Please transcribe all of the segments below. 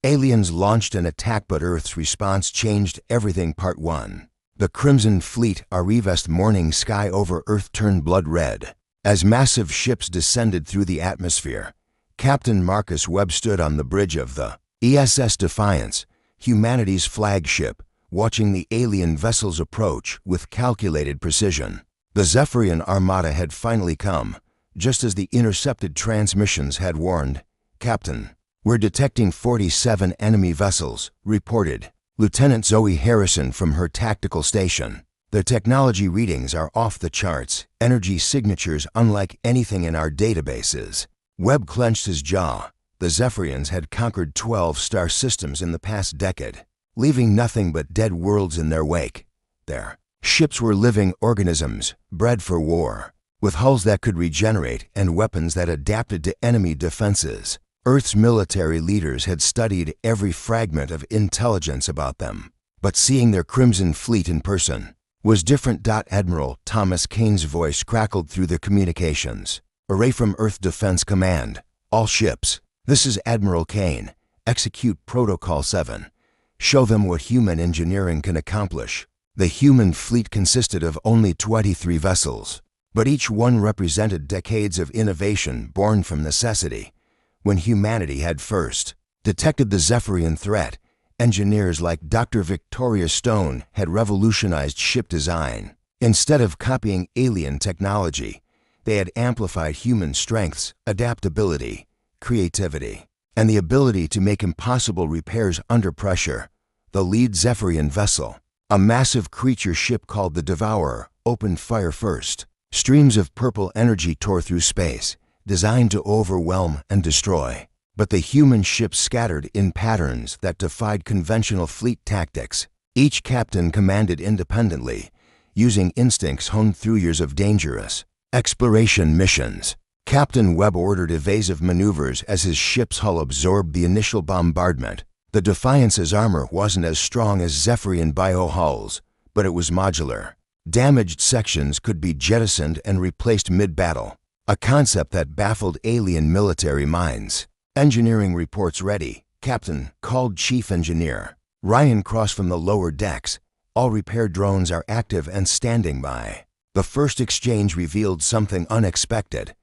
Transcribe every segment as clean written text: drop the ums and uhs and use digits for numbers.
Aliens launched an attack, but Earth's response changed everything. Part 1. The Crimson Fleet. Our vast morning sky over Earth turned blood red. As massive ships descended through the atmosphere, Captain Marcus Webb stood on the bridge of the ESS Defiance, humanity's flagship, watching the alien vessels approach with calculated precision. The Zephyrian Armada had finally come, just as the intercepted transmissions had warned. "Captain, we're detecting 47 enemy vessels," reported Lieutenant Zoe Harrison from her tactical station. "Their technology readings are off the charts, energy signatures unlike anything in our databases." Webb clenched his jaw. The Zephyrians had conquered 12 star systems in the past decade, leaving nothing but dead worlds in their wake. Their ships were living organisms, bred for war, with hulls that could regenerate and weapons that adapted to enemy defenses. Earth's military leaders had studied every fragment of intelligence about them, but seeing their Crimson Fleet in person was different. Admiral Thomas Kane's voice crackled through the communications. "Array from Earth Defense Command. All ships. This is Admiral Kane. Execute Protocol 7. Show them what human engineering can accomplish." The human fleet consisted of only 23 vessels, but each one represented decades of innovation born from necessity. When humanity had first detected the Zephyrian threat, engineers like Dr. Victoria Stone had revolutionized ship design. Instead of copying alien technology, they had amplified human strengths, adaptability, creativity, and the ability to make impossible repairs under pressure. The lead Zephyrian vessel, a massive creature ship called the Devourer, opened fire first. Streams of purple energy tore through space, designed to overwhelm and destroy. But the human ships scattered in patterns that defied conventional fleet tactics. Each captain commanded independently, using instincts honed through years of dangerous exploration missions. Captain Webb ordered evasive maneuvers as his ship's hull absorbed the initial bombardment. The Defiance's armor wasn't as strong as Zephyrian biohulls, but it was modular. Damaged sections could be jettisoned and replaced mid-battle, a concept that baffled alien military minds. "Engineering reports ready," Captain called Chief Engineer Ryan Cross from the lower decks. "All repair drones are active and standing by." The first exchange revealed something unexpected.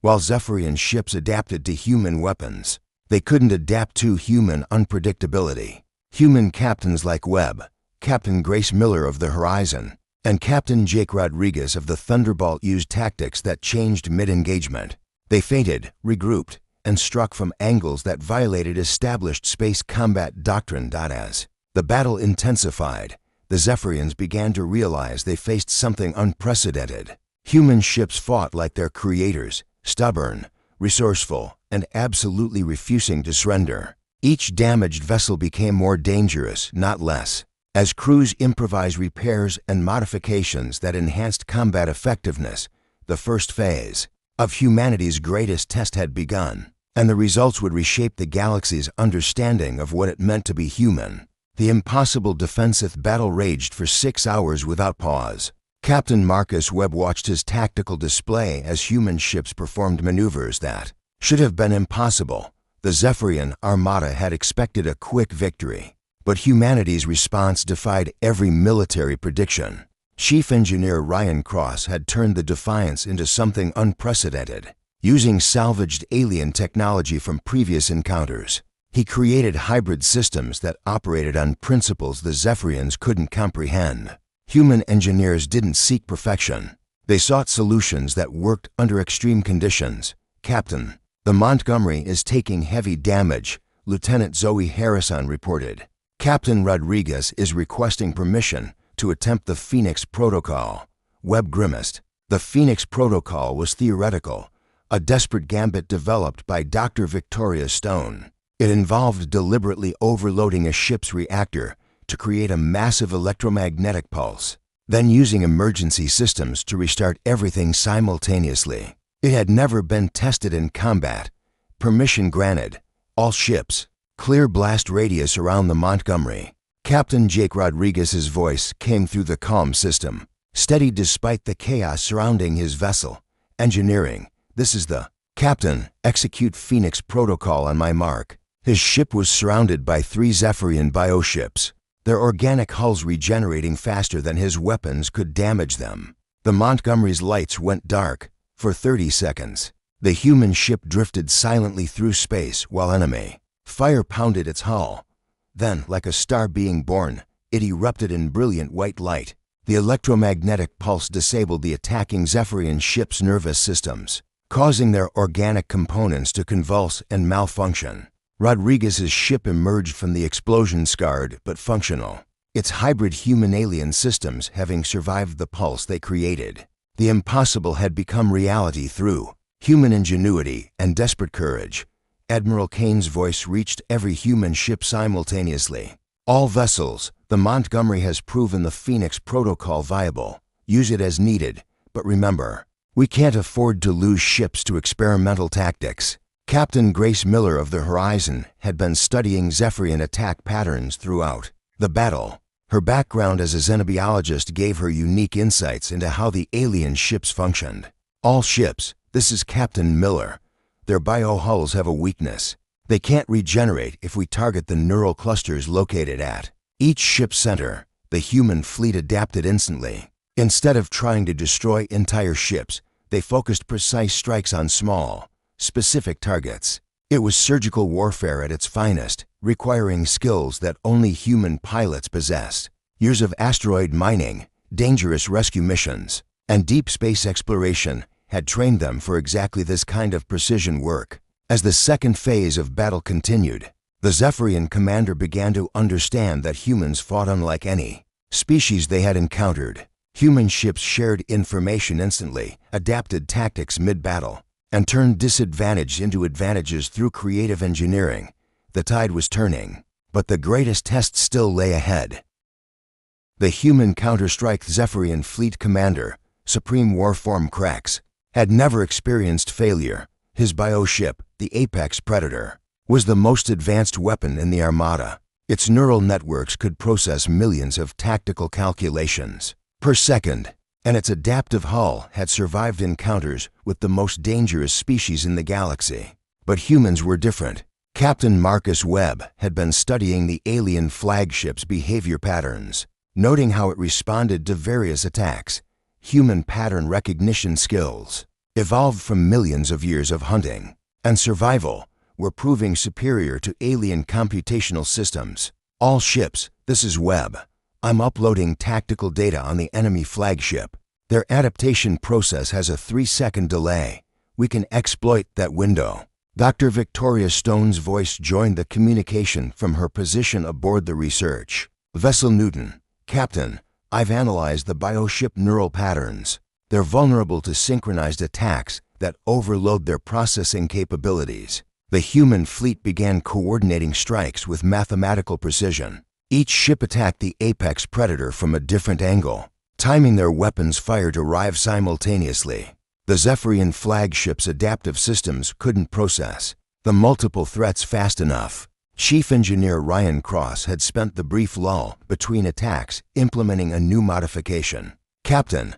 While Zephyrian ships adapted to human weapons, they couldn't adapt to human unpredictability. Human captains like Webb, Captain Grace Miller of the Horizon, and Captain Jake Rodriguez of the Thunderbolt used tactics that changed mid-engagement. They feinted, regrouped, and struck from angles that violated established space combat doctrine. As the battle intensified, the Zephyrians began to realize they faced something unprecedented. Human ships fought like their creators, stubborn, resourceful, and absolutely refusing to surrender. Each damaged vessel became more dangerous, not less, as crews improvised repairs and modifications that enhanced combat effectiveness. The first phase of humanity's greatest test had begun, and the results would reshape the galaxy's understanding of what it meant to be human. The impossible defensive battle raged for 6 hours without pause. Captain Marcus Webb watched his tactical display as human ships performed maneuvers that should have been impossible. The Zephyrian Armada had expected a quick victory, but humanity's response defied every military prediction. Chief Engineer Ryan Cross had turned the Defiance into something unprecedented. Using salvaged alien technology from previous encounters, he created hybrid systems that operated on principles the Zephyrians couldn't comprehend. Human engineers didn't seek perfection. They sought solutions that worked under extreme conditions. "Captain, the Montgomery is taking heavy damage," Lieutenant Zoe Harrison reported. "Captain Rodriguez is requesting permission to attempt the Phoenix Protocol." Webb grimaced. The Phoenix Protocol was theoretical, a desperate gambit developed by Dr. Victoria Stone. It involved deliberately overloading a ship's reactor to create a massive electromagnetic pulse, then using emergency systems to restart everything simultaneously. It had never been tested in combat. Permission granted. All ships. Clear blast radius around the Montgomery. Captain Jake Rodriguez's voice came through the comm system, steady despite the chaos surrounding his vessel. "Engineering, this is the Captain. Execute Phoenix Protocol on my mark." His ship was surrounded by 3 Zephyrian bioships, their organic hulls regenerating faster than his weapons could damage them. The Montgomery's lights went dark for 30 seconds. The human ship drifted silently through space while enemy fire pounded its hull. Then, like a star being born, it erupted in brilliant white light. The electromagnetic pulse disabled the attacking Zephyrian ship's nervous systems, causing their organic components to convulse and malfunction. Rodriguez's ship emerged from the explosion scarred but functional, its hybrid human-alien systems having survived the pulse they created. The impossible had become reality through human ingenuity and desperate courage. Admiral Kane's voice reached every human ship simultaneously. All vessels, the Montgomery has proven the Phoenix Protocol viable. Use it as needed, but remember, we can't afford to lose ships to experimental tactics. Captain Grace Miller of the Horizon had been studying Zephyrian attack patterns throughout the battle. Her background as a xenobiologist gave her unique insights into how the alien ships functioned. All ships, this is Captain Miller, their biohulls have a weakness. They can't regenerate if we target the neural clusters located at each ship center. The human fleet adapted instantly. Instead of trying to destroy entire ships, they focused precise strikes on small, specific targets. It was surgical warfare at its finest, requiring skills that only human pilots possessed. Years of asteroid mining, dangerous rescue missions, and deep space exploration had trained them for exactly this kind of precision work. As the second phase of battle continued, the Zephyrian commander began to understand that humans fought unlike any species they had encountered. Human ships shared information instantly, adapted tactics mid-battle, and turned disadvantage into advantages through creative engineering. The tide was turning, but the greatest test still lay ahead. The human counter-strike Zephyrian fleet commander, Supreme Warform Krex, had never experienced failure. His bioship, the Apex Predator, was the most advanced weapon in the Armada. Its neural networks could process millions of tactical calculations per second, and its adaptive hull had survived encounters with the most dangerous species in the galaxy. But humans were different. Captain Marcus Webb had been studying the alien flagship's behavior patterns, noting how it responded to various attacks. Human pattern recognition skills, evolved from millions of years of hunting and survival, were proving superior to alien computational systems. All ships, this is Webb. I'm uploading tactical data on the enemy flagship. Their adaptation process has a 3-second delay. We can exploit that window. Dr. Victoria Stone's voice joined the communication from her position aboard the research vessel. Newton, Captain, I've analyzed the bioship neural patterns. They're vulnerable to synchronized attacks that overload their processing capabilities. The human fleet began coordinating strikes with mathematical precision. Each ship attacked the Apex Predator from a different angle, timing their weapons' fire to arrive simultaneously. The Zephyrian flagship's adaptive systems couldn't process the multiple threats fast enough. Chief Engineer Ryan Cross had spent the brief lull between attacks implementing a new modification. Captain,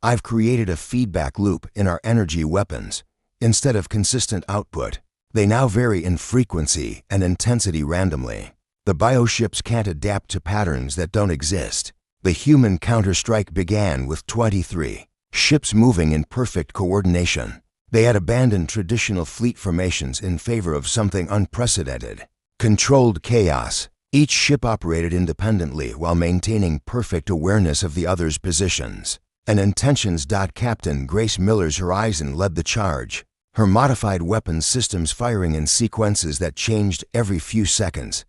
I've created a feedback loop in our energy weapons. Instead of consistent output, they now vary in frequency and intensity randomly. The bioships can't adapt to patterns that don't exist. The human counter-strike began with 23 ships moving in perfect coordination. They had abandoned traditional fleet formations in favor of something unprecedented: controlled chaos. Each ship operated independently while maintaining perfect awareness of the other's positions. And intentions. Captain Grace Miller's Horizon led the charge, her modified weapons systems firing in sequences that changed every few seconds.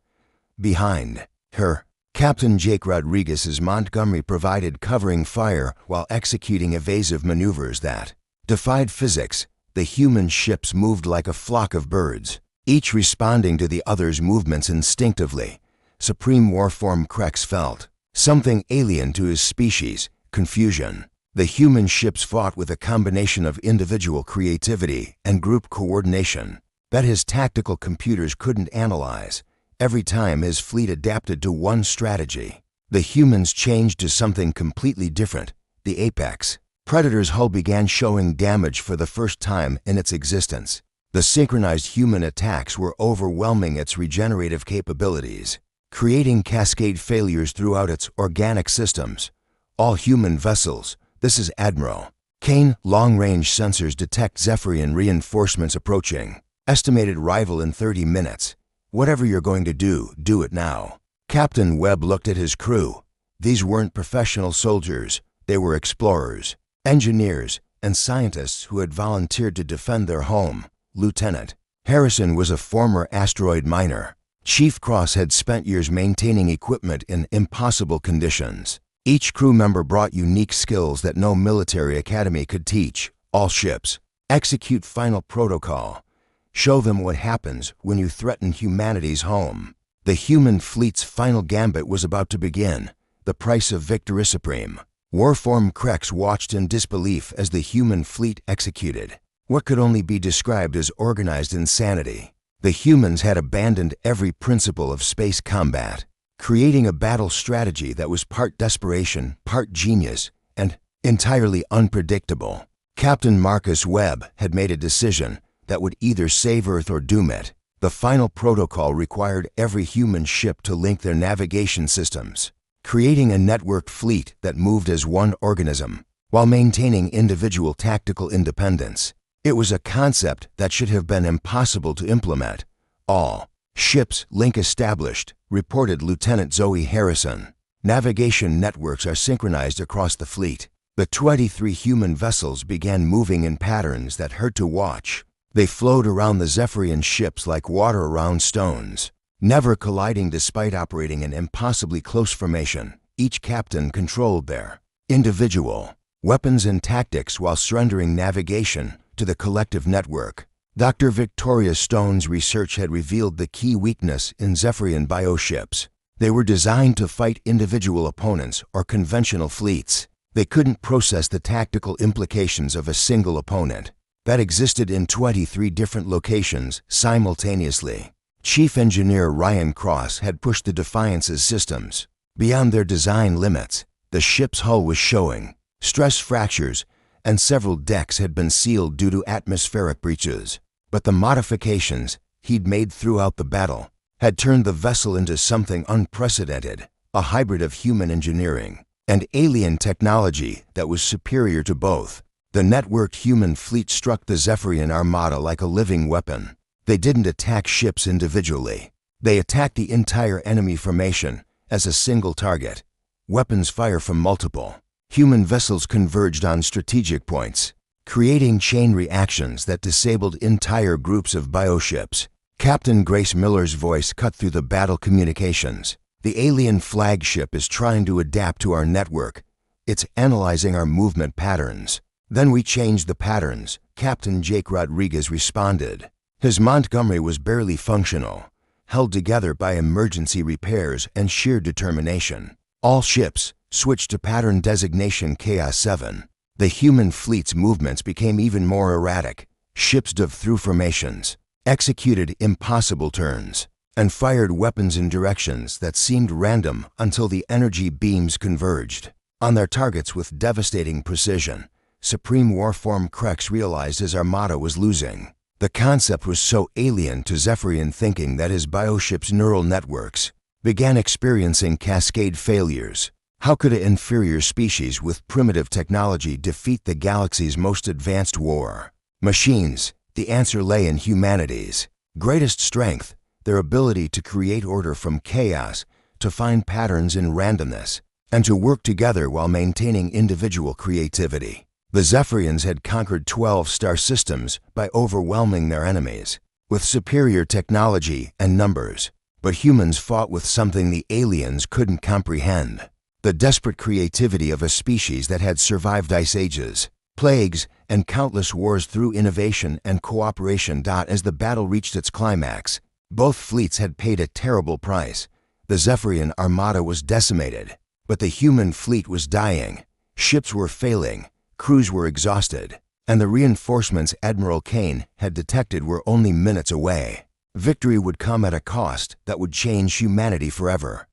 Behind her, Captain Jake Rodriguez's Montgomery provided covering fire while executing evasive maneuvers that defied physics. The human ships moved like a flock of birds, each responding to the other's movements instinctively. Supreme Warform Krex felt something alien to his species: confusion. The human ships fought with a combination of individual creativity and group coordination that his tactical computers couldn't analyze. Every time his fleet adapted to one strategy, the humans changed to something completely different. The Apex Predator's hull began showing damage for the first time in its existence. The synchronized human attacks were overwhelming its regenerative capabilities, creating cascade failures throughout its organic systems. All human vessels, this is Admiral Kane, long-range sensors detect Zephyrian reinforcements approaching. Estimated arrival in 30 minutes. Whatever you're going to do it now. Captain Webb looked at his crew. These weren't professional soldiers. They were explorers, engineers, and scientists who had volunteered to defend their home. Lieutenant Harrison was a former asteroid miner. Chief Cross had spent years maintaining equipment in impossible conditions. Each crew member brought unique skills that no military academy could teach. All ships. Execute final protocol. Show them what happens when you threaten humanity's home. The human fleet's final gambit was about to begin. The price of victory supreme. Warform Krex watched in disbelief as the human fleet executed what could only be described as organized insanity. The humans had abandoned every principle of space combat, creating a battle strategy that was part desperation, part genius, and entirely unpredictable. Captain Marcus Webb had made a decision that would either save Earth or doom it. The final protocol required every human ship to link their navigation systems, creating a networked fleet that moved as one organism, while maintaining individual tactical independence. It was a concept that should have been impossible to implement. All ships link established, reported Lieutenant Zoe Harrison. Navigation networks are synchronized across the fleet. The 23 human vessels began moving in patterns that hurt to watch. They flowed around the Zephyrian ships like water around stones, never colliding despite operating in impossibly close formation. Each captain controlled their individual weapons and tactics while surrendering navigation to the collective network. Dr. Victoria Stone's research had revealed the key weakness in Zephyrian bioships. They were designed to fight individual opponents or conventional fleets. They couldn't process the tactical implications of a single opponent that existed in 23 different locations simultaneously. Chief Engineer Ryan Cross had pushed the Defiance's systems beyond their design limits. The ship's hull was showing stress fractures, and several decks had been sealed due to atmospheric breaches. But the modifications he'd made throughout the battle had turned the vessel into something unprecedented, a hybrid of human engineering and alien technology that was superior to both. The networked human fleet struck the Zephyrian armada like a living weapon. They didn't attack ships individually. They attacked the entire enemy formation as a single target. Weapons fire from multiple human vessels converged on strategic points, creating chain reactions that disabled entire groups of bioships. Captain Grace Miller's voice cut through the battle communications. The alien flagship is trying to adapt to our network. It's analyzing our movement patterns. Then we changed the patterns, Captain Jake Rodriguez responded. His Montgomery was barely functional, held together by emergency repairs and sheer determination. All ships switched to pattern designation Chaos 7. The human fleet's movements became even more erratic. Ships dove through formations, executed impossible turns, and fired weapons in directions that seemed random until the energy beams converged on their targets with devastating precision. Supreme Warform Krex realized his armada was losing. The concept was so alien to Zephyrian thinking that his bioship's neural networks began experiencing cascade failures. How could an inferior species with primitive technology defeat the galaxy's most advanced war machines? The answer lay in humanity's greatest strength, their ability to create order from chaos, to find patterns in randomness, and to work together while maintaining individual creativity. The Zephyrians had conquered 12 star systems by overwhelming their enemies with superior technology and numbers. But humans fought with something the aliens couldn't comprehend: the desperate creativity of a species that had survived ice ages, plagues, and countless wars through innovation and cooperation. As the battle reached its climax, both fleets had paid a terrible price. The Zephyrian armada was decimated, but the human fleet was dying. Ships were failing, crews were exhausted, and the reinforcements Admiral Kane had detected were only minutes away. Victory would come at a cost that would change humanity forever.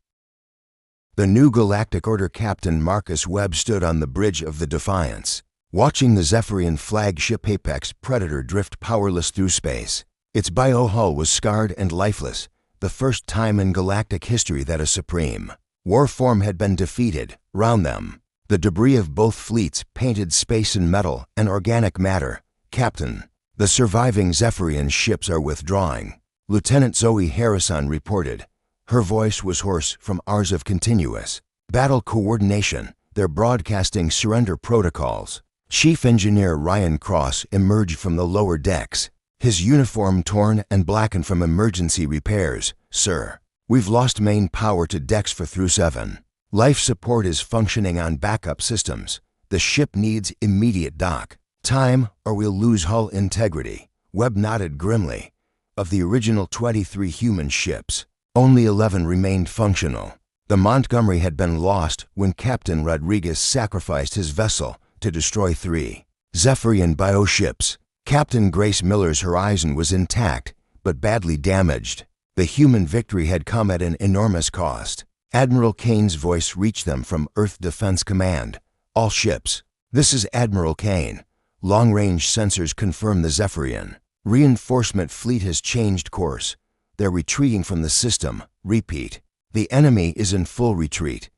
The new Galactic Order Captain Marcus Webb stood on the bridge of the Defiance. watching the Zephyrian flagship Apex Predator drift powerless through space. Its biohull was scarred and lifeless, the first time in galactic history that a supreme war form had been defeated. Round them, the debris of both fleets painted space in metal and organic matter. "Captain, the surviving Zephyrian ships are withdrawing," Lieutenant Zoe Harrison reported. Her voice was hoarse from hours of continuous battle coordination. They're broadcasting surrender protocols. Chief Engineer Ryan Cross emerged from the lower decks, his uniform torn and blackened from emergency repairs. "Sir, we've lost main power to decks 4 through 7. Life support is functioning on backup systems. The ship needs immediate dock time or we'll lose hull integrity." Webb nodded grimly. Of the original 23 human ships, only 11 remained functional. The Montgomery had been lost when Captain Rodriguez sacrificed his vessel to destroy 3 Zephyrian bioships. Captain Grace Miller's Horizon was intact, but badly damaged. The human victory had come at an enormous cost. Admiral Kane's voice reached them from Earth Defense Command. "All ships, this is Admiral Kane. Long-range sensors confirm the Zephyrian reinforcement fleet has changed course. They're retreating from the system. Repeat. The enemy is in full retreat."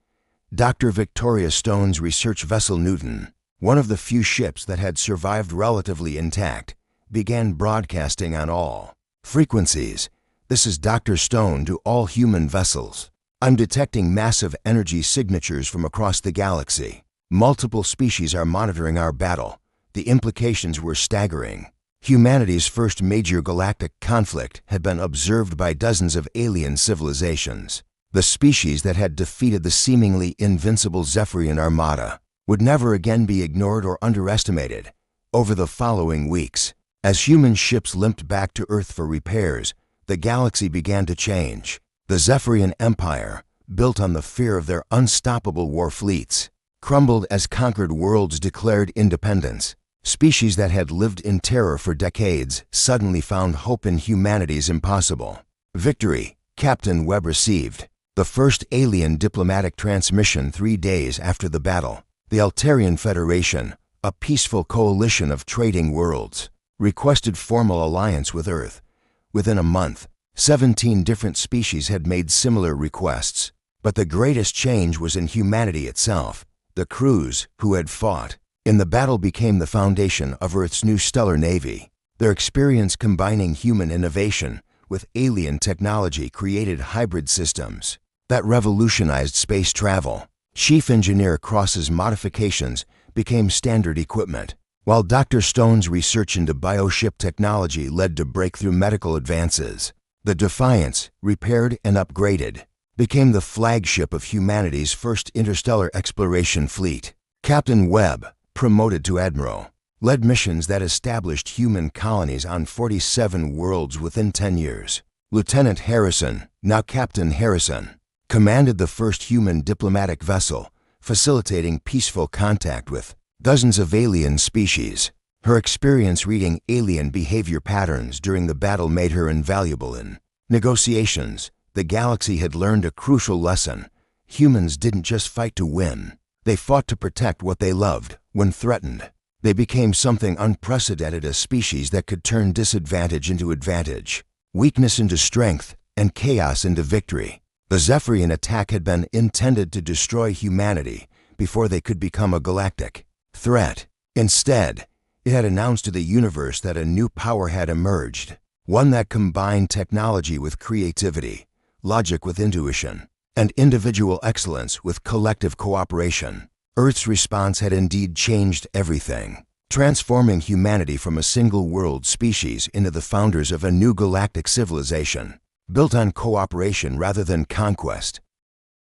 Dr. Victoria Stone's research vessel Newton, one of the few ships that had survived relatively intact, began broadcasting on all frequencies. "This is Dr. Stone to all human vessels. I'm detecting massive energy signatures from across the galaxy. Multiple species are monitoring our battle. The implications were staggering. Humanity's first major galactic conflict had been observed by dozens of alien civilizations. The species that had defeated the seemingly invincible Zephyrian armada would never again be ignored or underestimated. Over the following weeks, as human ships limped back to Earth for repairs, the galaxy began to change. The Zephyrian Empire, built on the fear of their unstoppable war fleets, crumbled as conquered worlds declared independence. Species that had lived in terror for decades suddenly found hope in humanity's impossible victory. Captain Webb received the first alien diplomatic transmission 3 days after the battle. The Altarian Federation, a peaceful coalition of trading worlds, requested formal alliance with Earth. Within a month, 17 different species had made similar requests. But the greatest change was in humanity itself. The crews who had fought in the battle became the foundation of Earth's new stellar navy. Their experience combining human innovation with alien technology created hybrid systems that revolutionized space travel. Chief Engineer Cross's modifications became standard equipment, while Dr. Stone's research into bioship technology led to breakthrough medical advances. The Defiance, repaired and upgraded, became the flagship of humanity's first interstellar exploration fleet. Captain Webb, promoted to Admiral, led missions that established human colonies on 47 worlds within 10 years. Lieutenant Harrison, now Captain Harrison, commanded the first human diplomatic vessel, facilitating peaceful contact with dozens of alien species. Her experience reading alien behavior patterns during the battle made her invaluable in negotiations. The galaxy had learned a crucial lesson. Humans didn't just fight to win. They fought to protect what they loved. When threatened, they became something unprecedented, a species that could turn disadvantage into advantage, weakness into strength, and chaos into victory. The Zephyrian attack had been intended to destroy humanity before they could become a galactic threat. Instead, it had announced to the universe that a new power had emerged, one that combined technology with creativity, logic with intuition, and individual excellence with collective cooperation. Earth's response had indeed changed everything, transforming humanity from a single-world species into the founders of a new galactic civilization, built on cooperation rather than conquest.